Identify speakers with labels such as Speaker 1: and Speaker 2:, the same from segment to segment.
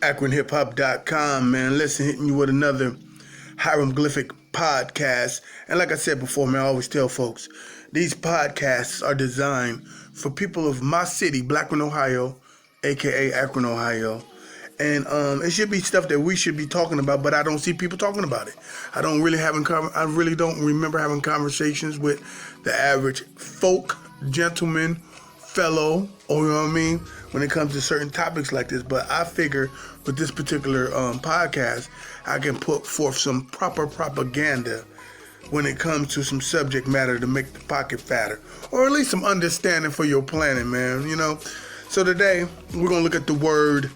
Speaker 1: AkronHipHop.com, man. Listen, hitting you with another HiramGlyphics Podcast. And like I said before, man, I always tell folks, these podcasts are designed for people of my city, Blackburn, Ohio, a.k.a. Akron, Ohio. And it should be stuff that we should be talking about, but I don't see people talking about it. I really don't remember having conversations with the average folk, gentleman, fellow, or you know what I mean, when it comes to certain topics like this. But I figure with this particular podcast, I can put forth some proper propaganda when it comes to some subject matter to make the pocket fatter, or at least some understanding for your planet, man, you know. So today, we're going to look at the word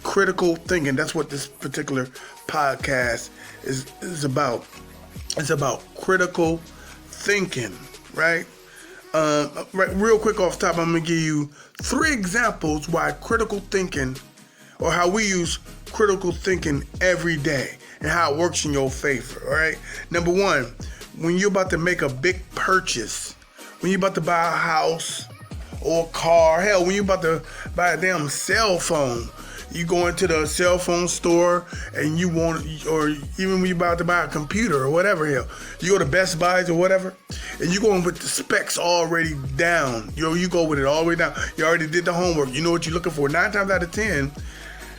Speaker 1: critical thinking. That's what this particular podcast is about. It's about critical thinking, right? Right, real quick off top, I'm going to give you 3 examples why critical thinking, or how we use critical thinking every day and how it works in your favor, all right? Number 1, when you're about to make a big purchase, when you're about to buy a house or a car, hell, when you're about to buy a damn cell phone, you go into the cell phone store and you want, or even when you're about to buy a computer or whatever, hell, you go to Best Buys or whatever, and you going with the specs already down. You go with it all the way down. You already did the homework. You know what you're looking for. 9 times out of 10,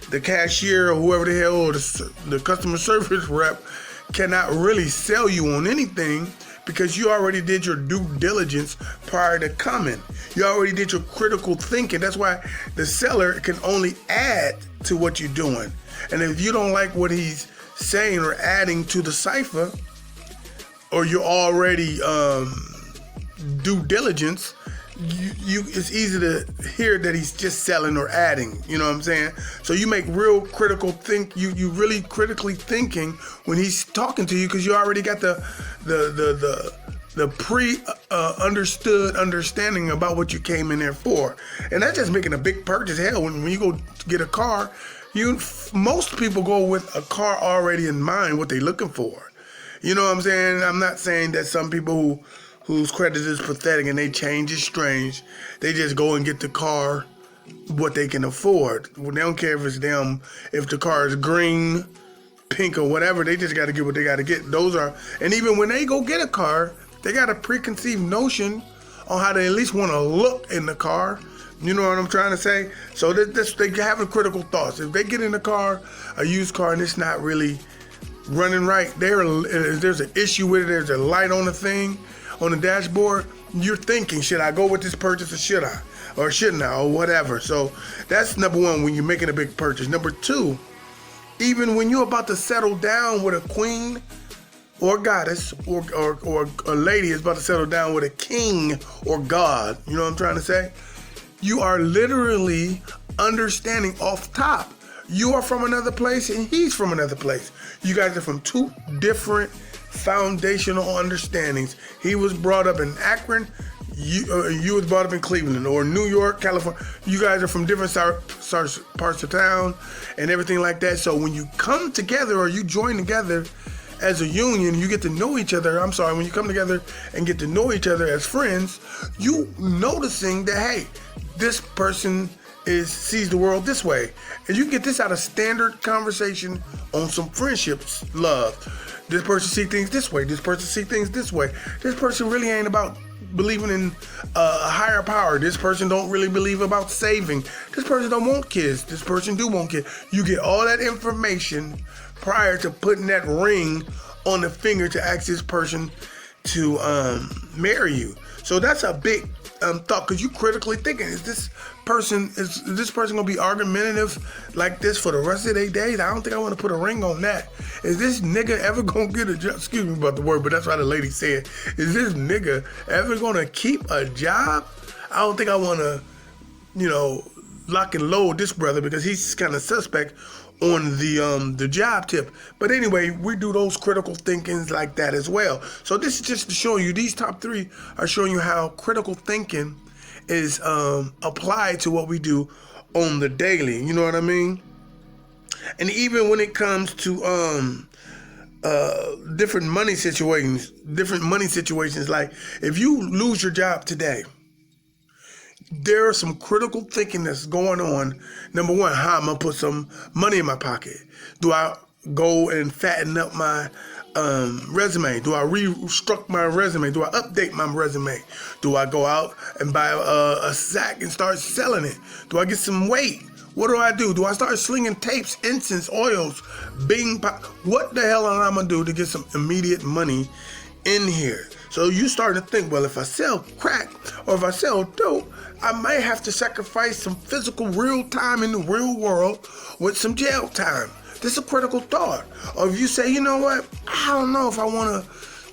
Speaker 1: the cashier or whoever the hell, or the customer service rep cannot really sell you on anything because you already did your due diligence prior to coming. You already did your critical thinking. That's why the seller can only add to what you're doing. And if you don't like what he's saying or adding to the cipher, or you're already due diligence, it's easy to hear that he's just selling or adding, you know what I'm saying? So you make real critical you really critically thinking when he's talking to you, because you already got the understood understanding about what you came in there for. And that's just making a big purchase. Hell, when you go get a car, most people go with a car already in mind, what they're looking for. You know what I'm saying? I'm not saying that some people whose credit is pathetic and they change is strange, they just go and get the car what they can afford. Well, they don't care if if the car is green, pink, or whatever. They just got to get what they got to get. And even when they go get a car, they got a preconceived notion on how they at least want to look in the car. You know what I'm trying to say? So they having critical thoughts. If they get in a car, a used car, and it's not really running right, there's an issue with it, there's a light on the thing, on the dashboard, you're thinking, should I go with this purchase or should I? Or shouldn't I? Or whatever. So that's number 1 when you're making a big purchase. Number 2, even when you're about to settle down with a queen or goddess, or a lady is about to settle down with a king or god, you know what I'm trying to say? You are literally understanding off top. You are from another place and he's from another place. You guys are from 2 different foundational understandings. He was brought up in Akron, you was brought up in Cleveland or New York, California. You guys are from different parts of town and everything like that. So when you come together or you join together as a union, you get to know each other. When you come together and get to know each other as friends, you noticing that, hey, this person sees the world this way. And you can get this out of standard conversation on some friendships, love. This person see things this way. This person see things this way. This person really ain't about believing in a higher power. This person don't really believe about saving. This person don't want kids. This person do want kids. You get all that information prior to putting that ring on the finger to ask this person to marry you. So that's a big thought, because you critically thinking, is this person gonna be argumentative like this for the rest of their days? I don't think I want to put a ring on that. Is this nigga ever gonna get a job? Excuse me about the word, but that's why the lady said, is this nigga ever gonna keep a job? I don't think I want to, lock and load this brother, because he's kind of suspect on the job tip. But anyway, we do those critical thinkings like that as well. So this is just to show you, these top 3 are showing you how critical thinking is applied to what we do on the daily. You know what I mean? And even when it comes to different money situations, like if you lose your job today, there's some critical thinking that's going on. Number one, how I'm going to put some money in my pocket. Do I go and fatten up my resume? Do I restructure my resume? Do I update my resume? Do I go out and buy a sack and start selling it? Do I get some weight? What do? Do I start slinging tapes, incense, oils, Bing? What the hell am I going to do to get some immediate money in here? So you start to think, well, if I sell crack or if I sell dope, I might have to sacrifice some physical real time in the real world with some jail time. This is a critical thought. Or if you say, you know what, I don't know if I want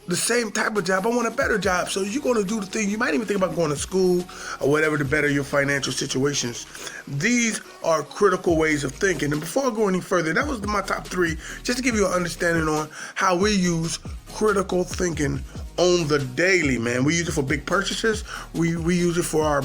Speaker 1: the same type of job, I want a better job. So you're going to do the thing. You might even think about going to school or whatever to better your financial situations. These are critical ways of thinking. And before I go any further, that was my top 3, just to give you an understanding on how we use critical thinking on the daily, man. We use it for big purchases. We use it for our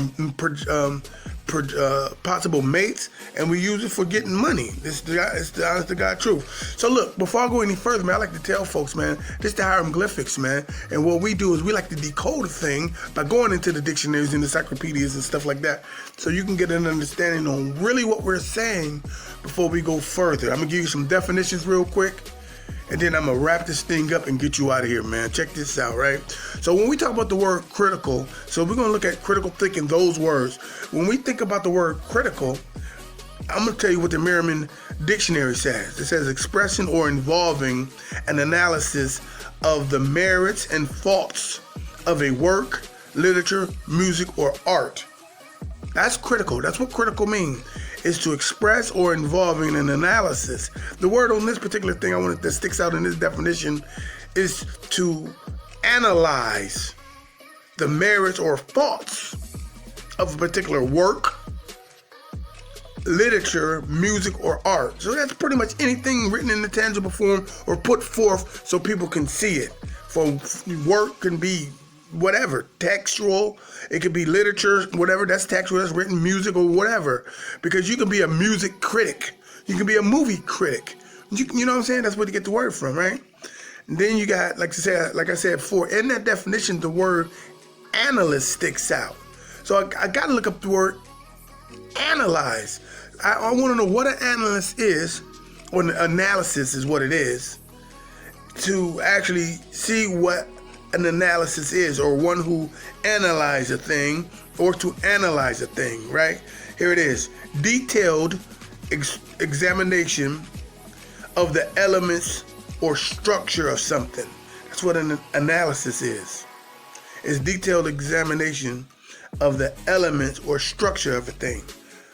Speaker 1: possible mates, and we use it for getting money. It's the honest to God truth. So look, before I go any further, man, I like to tell folks, man, this is the HiramGlyphics, man. And what we do is we like to decode a thing by going into the dictionaries and encyclopedias and stuff like that, so you can get an understanding on really what we're saying before we go further. I'm gonna give you some definitions real quick, and then I'm going to wrap this thing up and get you out of here, man. Check this out, right? So when we talk about the word critical, so we're going to look at critical thinking, those words. When we think about the word critical, I'm going to tell you what the Merriam Dictionary says. It says expressing or involving an analysis of the merits and faults of a work, literature, music, or art. That's critical. That's what critical means. Is to express or involve in an analysis. The word on this particular thing that sticks out in this definition is to analyze the merits or faults of a particular work, literature, music, or art. So that's pretty much anything written in the tangible form or put forth so people can see it. For work can be whatever, textual, it could be literature, whatever, that's textual, that's written, music, or whatever. Because you can be a music critic, you can be a movie critic. You know what I'm saying? That's where you get the word from, right? And then you got, like I said before, in that definition, the word analyst sticks out. So I got to look up the word analyze. I want to know what an analyst is, or an analysis is what it is, to actually see what an analysis is, or one who analyzes a thing, or to analyze a thing, right? Here it is. Detailed examination of the elements or structure of something. That's what an analysis is. It's detailed examination of the elements or structure of a thing.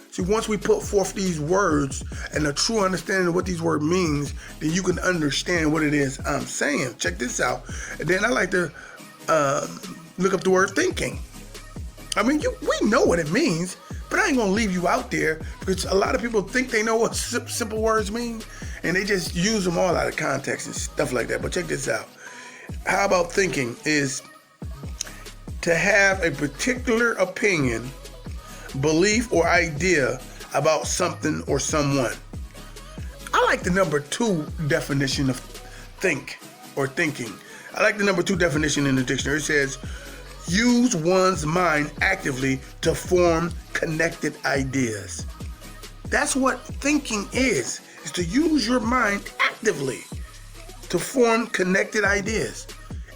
Speaker 1: See, once we put forth these words and a true understanding of what these words means, then you can understand what it is I'm saying. Check this out. And then I like to look up the word thinking. I mean, we know what it means, but I ain't gonna leave you out there, because a lot of people think they know what simple words mean, and they just use them all out of context and stuff like that. But check this out. How about thinking is to have a particular opinion, belief, or idea about something or someone. I like the number 2 definition of think or thinking. I like the number 2 definition in the dictionary. It says, use one's mind actively to form connected ideas. That's what thinking is to use your mind actively to form connected ideas.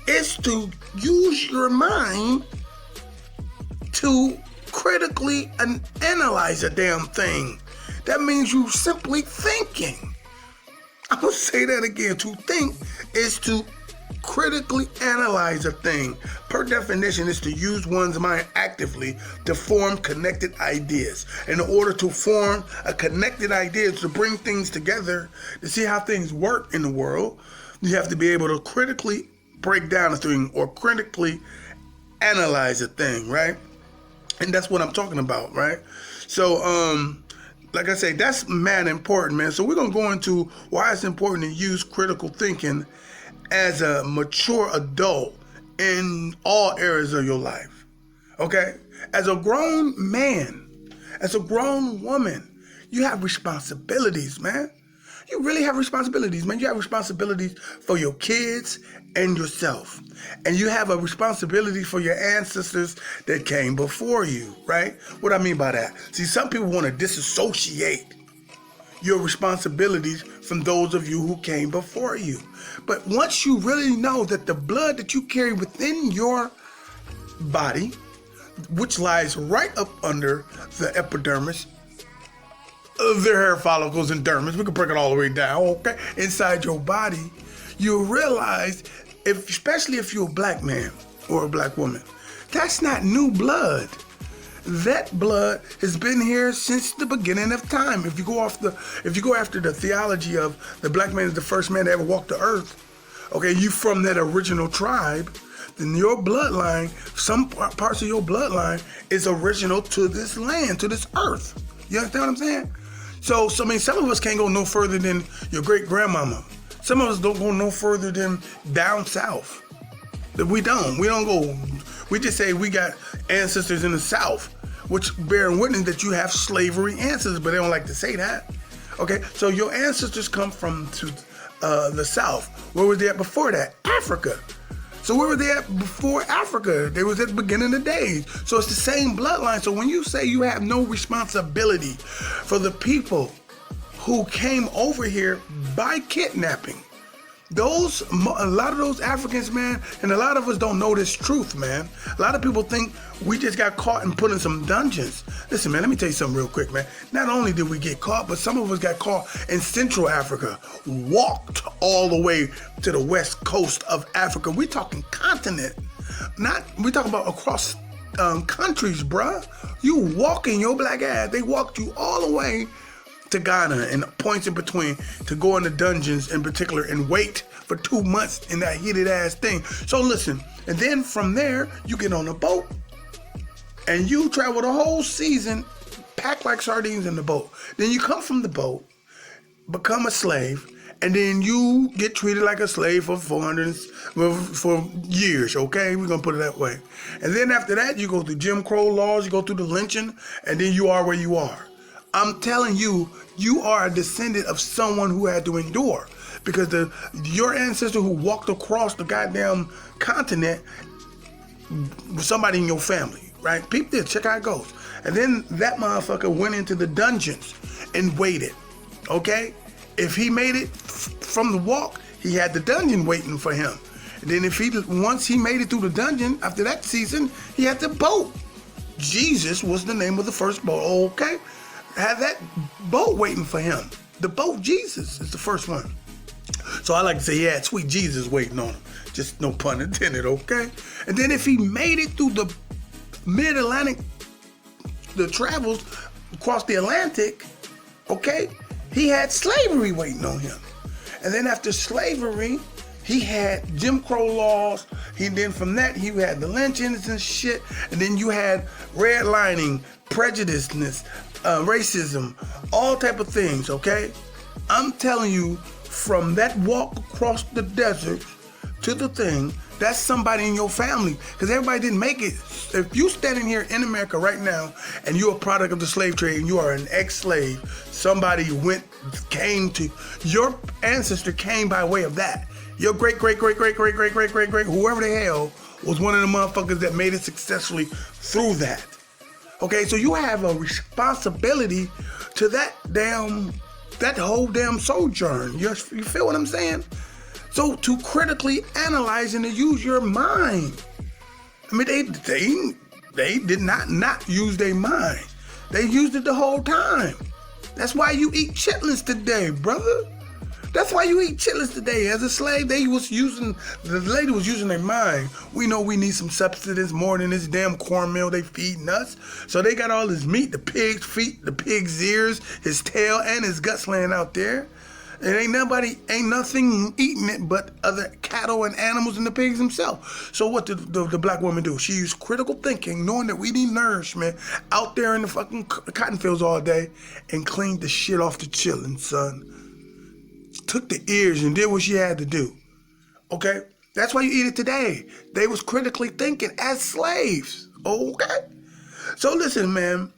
Speaker 1: It's to use your mind to critically analyze a damn thing. That means you simply thinking. I'm gonna say that again. To think is to critically analyze a thing. Per definition, is to use one's mind actively to form connected ideas. In order to form a connected idea, to bring things together, to see how things work in the world, you have to be able to critically break down a thing or critically analyze a thing, right? And that's what I'm talking about, right? So, like I say, that's mad important, man. So we're going to go into why it's important to use critical thinking as a mature adult in all areas of your life, okay? As a grown man, as a grown woman, you have responsibilities, man. You really have responsibilities, man. You have responsibilities for your kids and yourself. And you have a responsibility for your ancestors that came before you, right? What I mean by that? See, some people want to disassociate your responsibilities from those of you who came before you. But once you really know that the blood that you carry within your body, which lies right up under the epidermis, the hair follicles and dermis, we can break it all the way down, okay? Inside your body, you realize, especially if you're a black man or a black woman, that's not new blood. That blood has been here since the beginning of time. If you go after the theology of the black man is the first man to ever walk the earth, okay, you from that original tribe, then your bloodline, some parts of your bloodline is original to this land, to this earth. You understand what I'm saying? So I mean, some of us can't go no further than your great grandmama. Some of us don't go no further than down south. We don't go. We just say we got ancestors in the South, which bear witness that you have slavery ancestors, but they don't like to say that. Okay, so your ancestors come from the South. Where was they at before that? Africa. So where were they at before Africa? They was at the beginning of the days. So it's the same bloodline. So when you say you have no responsibility for the people who came over here by kidnapping, a lot of those Africans, man, and a lot of us don't know this truth, man. A lot of people think we just got caught and put in some dungeons. Listen, man, let me tell you something real quick, man. Not only did we get caught, but some of us got caught in Central Africa, walked all the way to the west coast of Africa. We talking continent, we talking about across countries, bruh. You walking your black ass. They walked you all the way to Ghana and points in between to go in the dungeons in particular and wait for 2 months in that heated ass thing. So listen, and then from there, you get on a boat and you travel the whole season, packed like sardines in the boat. Then you come from the boat, become a slave, and then you get treated like a slave for for years, okay? We're gonna put it that way. And then after that, you go through Jim Crow laws, you go through the lynching, and then you are where you are. I'm telling you, you are a descendant of someone who had to endure, because your ancestor who walked across the goddamn continent was somebody in your family, right? Peep this, check how it goes. And then that motherfucker went into the dungeons and waited, okay? If he made it from the walk, he had the dungeon waiting for him. And then once he made it through the dungeon, after that season, he had the boat. Jesus was the name of the first boat, okay? Had that boat waiting for him. The boat Jesus is the first one. So I like to say he had sweet Jesus waiting on him. Just no pun intended, okay? And then if he made it through the mid-Atlantic, the travels across the Atlantic, okay, he had slavery waiting on him. And then after slavery, he had Jim Crow laws. Then from that, he had the lynchings and shit. And then you had redlining, prejudiceness, racism, all type of things, okay? I'm telling you, from that walk across the desert to the thing, that's somebody in your family, because everybody didn't make it. If you standing here in America right now and you're a product of the slave trade and you are an ex-slave, your ancestor came by way of that. Your great, whoever the hell was one of the motherfuckers that made it successfully through that. Okay, so you have a responsibility to that whole damn sojourn. You feel what I'm saying? So to critically analyze and to use your mind. I mean, they did not use their mind. They used it the whole time. That's why you eat chitlins today, brother. That's why you eat chitlins today. As a slave, the lady was using their mind. We know we need some substance more than this damn cornmeal they feeding us. So they got all this meat, the pig's feet, the pig's ears, his tail, and his guts laying out there. And ain't nothing eating it but other cattle and animals and the pigs themselves. So what did the black woman do? She used critical thinking, knowing that we need nourishment, out there in the fucking cotton fields all day, and cleaned the shit off the chillin', son. Took the ears and did what she had to do. Okay? That's why you eat it today. They was critically thinking as slaves. Okay? So listen, man.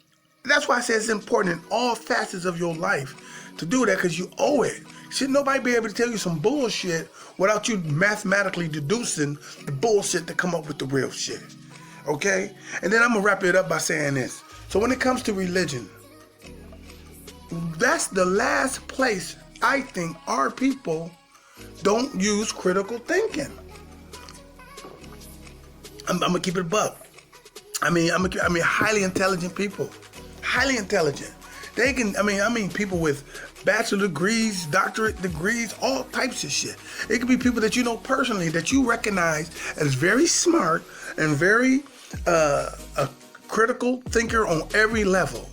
Speaker 1: That's why I say it's important in all facets of your life to do that because you owe it. Should nobody be able to tell you some bullshit without you mathematically deducing the bullshit to come up with the real shit. Okay? And then I'm going to wrap it up by saying this. So when it comes to religion, that's the last place I think our people don't use critical thinking. I'm going to keep it a buck. I mean, highly intelligent people. Highly intelligent. They can, I mean people with bachelor degrees, doctorate degrees, all types of shit. It could be people that you know personally that you recognize as very smart and very a critical thinker on every level.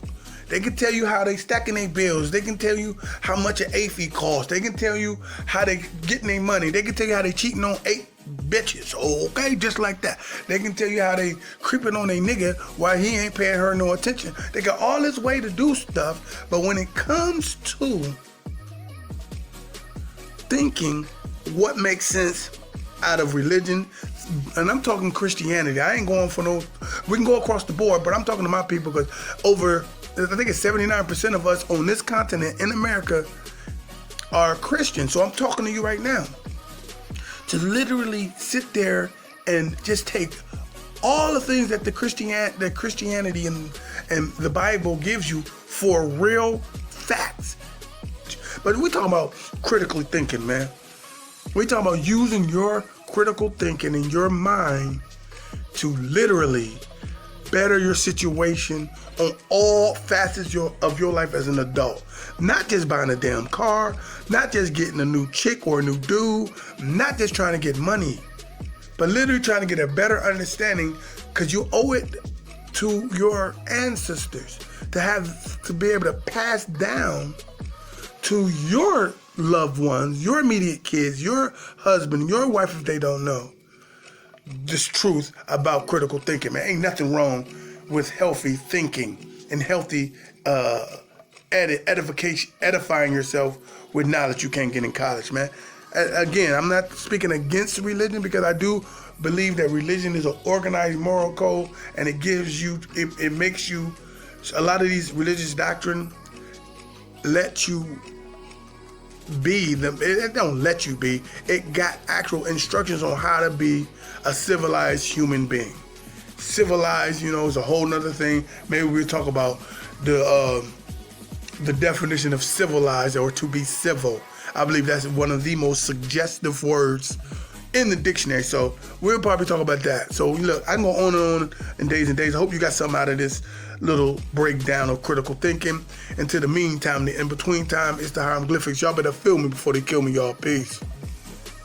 Speaker 1: They can tell you how they stacking their bills. They can tell you how much an AFE costs. They can tell you how they getting their money. They can tell you how they cheating on 8 bitches. Okay, just like that. They can tell you how they creeping on a nigga while he ain't paying her no attention. They got all this way to do stuff, but when it comes to thinking what makes sense out of religion, and I'm talking Christianity. I ain't going for no, we can go across the board, but I'm talking to my people because I think it's 79% of us on this continent in America are Christian. So I'm talking to you right now. To literally sit there and just take all the things that Christianity and the Bible gives you for real facts. But we talking about critically thinking, man. We talking about using your critical thinking in your mind to literally better your situation on all facets of your life as an adult. Not just buying a damn car, not just getting a new chick or a new dude, not just trying to get money, but literally trying to get a better understanding because you owe it to your ancestors to be able to pass down to your loved ones, your immediate kids, your husband, your wife if they don't know this truth about critical thinking, man. Ain't nothing wrong with healthy thinking and healthy edifying yourself with knowledge you can't get in college, man. Again, I'm not speaking against religion because I do believe that religion is an organized moral code and it gives you, it makes you, a lot of these religious doctrine let you be them. It don't let you be. It got actual instructions on how to be a civilized human being. Civilized, is a whole nother thing. Maybe we'll talk about the definition of civilized or to be civil. I believe that's one of the most suggestive words in the dictionary. So we'll probably talk about that. So look, I can go on and on in days and days. I hope you got something out of this little breakdown of critical thinking. Until the meantime, the in-between time, it's the HiramGlyphics. Y'all better feel me before they kill me, y'all. Peace.